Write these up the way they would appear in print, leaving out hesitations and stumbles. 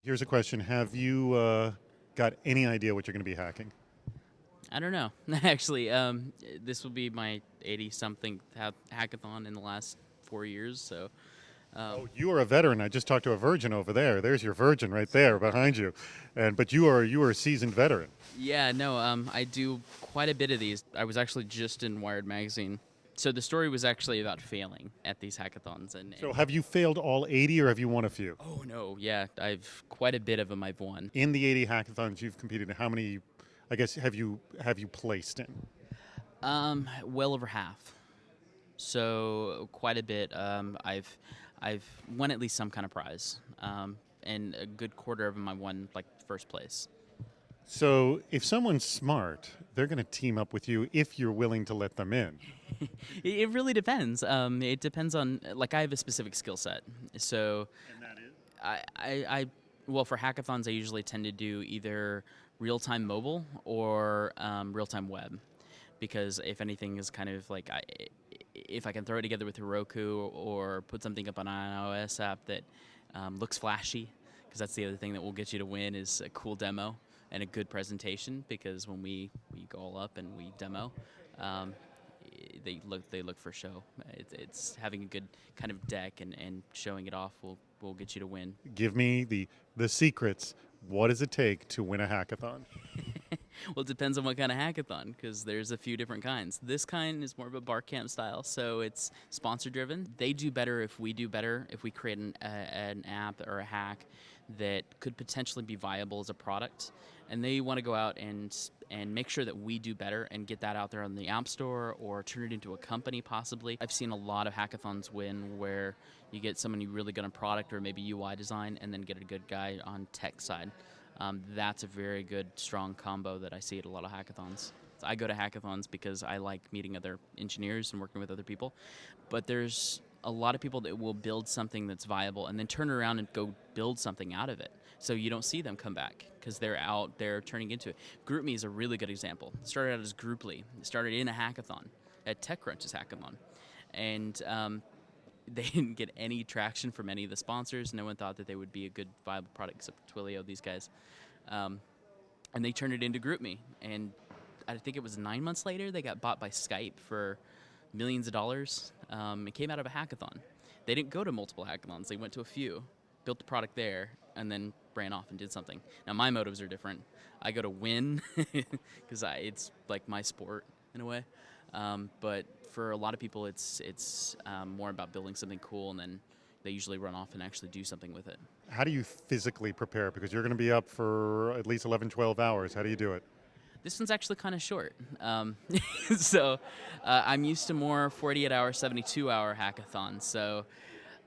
Here's a question. Have you got any idea what you're going to be hacking? I don't know. Actually, this will be my 80-something hackathon in the last 4 years. So, um, Oh, you are a veteran. I just talked to a virgin over there. There's your virgin right there behind you. But you are a seasoned veteran. yeah, no, I do quite a bit of these. I was actually just in Wired magazine. So the story was actually about failing at these hackathons, So have you failed all 80 or have you won a few? oh no, yeah, I've quite a bit of them I've won. In the 80 hackathons you've competed in, how many I guess have you placed in? Well over half. So quite a bit. I've won at least some kind of prize, and a good quarter of them I won like first place. So if someone's smart, they're going to team up with you if you're willing to let them in. It really depends. It depends on like I have a specific skill set. So And that is? I well for hackathons I usually tend to do either real time mobile or real time web, because if anything is kind of like if I can throw it together with Heroku or put something up on an iOS app that looks flashy, because that's the other thing that will get you to win is a cool demo and a good presentation. Because when we go all up and we demo, um, they look for show. It's having a good kind of deck and showing it off will get you to win. Give me the secrets. What does it take to win a hackathon? Well, it depends on what kind of hackathon, because there's a few different kinds. This kind is more of a bar camp style, so it's sponsor driven. They do better if we do better, if we create an app or a hack that could potentially be viable as a product, and they want to go out and make sure that we do better and get that out there on the App Store or turn it into a company possibly. I've seen a lot of hackathons win where you get someone really good on product or maybe UI design and then get a good guy on tech side. That's a very good, strong combo that I see at a lot of hackathons. I go to hackathons because I like meeting other engineers and working with other people, but there's a lot of people that will build something that's viable and then turn around and go build something out of it. So you don't see them come back because they're out there turning into it. GroupMe is a really good example. It started out as Grouply. It started in a hackathon at TechCrunch's hackathon, and they didn't get any traction from any of the sponsors. No one thought that they would be a good viable product except Twilio, these guys. Um, and they turned it into GroupMe. And I think it was 9 months later they got bought by Skype for millions of dollars. It came out of a hackathon. They didn't go to multiple hackathons. They went to a few, built the product there, and then ran off and did something. Now my motives are different. I go to win because it's like my sport in a way. But for a lot of people, it's more about building something cool, and then they usually run off and actually do something with it. How do you physically prepare? Because you're going to be up for at least 11, 12 hours. How do you do it? This one's actually kind of short. So I'm used to more 48-hour, 72-hour hackathons. So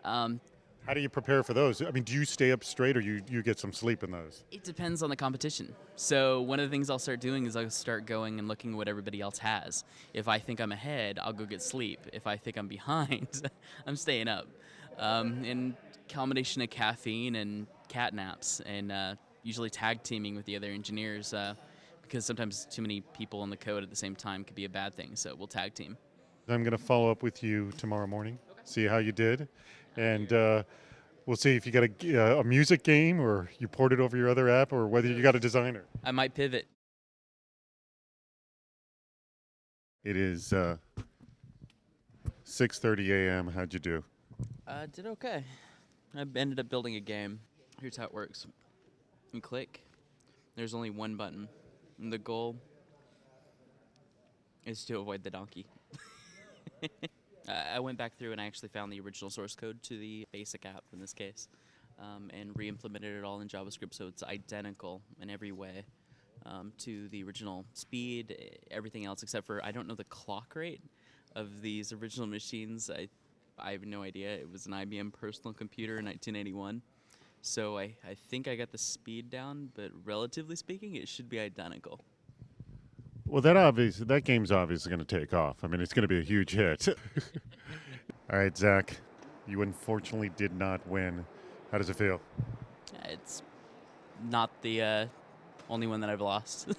um, How do you prepare for those? I mean, do you stay up straight or you get some sleep in those? it depends on the competition. So one of the things I'll start doing is I'll start going and looking at what everybody else has. If I think I'm ahead, I'll go get sleep. If I think I'm behind, I'm staying up. And combination of caffeine and cat naps, and usually tag teaming with the other engineers, because sometimes too many people in the code at the same time could be a bad thing. So we'll tag team. I'm going to follow up with you tomorrow morning, see how you did, and we'll see if you got a music game or you ported over your other app or whether you got a designer. I might pivot. It is 6:30 a.m. How'd you do? Did okay. I ended up building a game. Here's how it works. You click. There's only one button. And the goal is to avoid the donkey. I went back through and I actually found the original source code to the basic app in this case, and re-implemented it all in JavaScript, so it's identical in every way to the original speed, everything else except for I don't know the clock rate of these original machines. I have no idea. It was an IBM personal computer in 1981. So I think I got the speed down, but relatively speaking, it should be identical. Well, that game's obviously going to take off. I mean, it's going to be a huge hit. All right, Zach, you unfortunately did not win. How does it feel? It's not the only one that I've lost.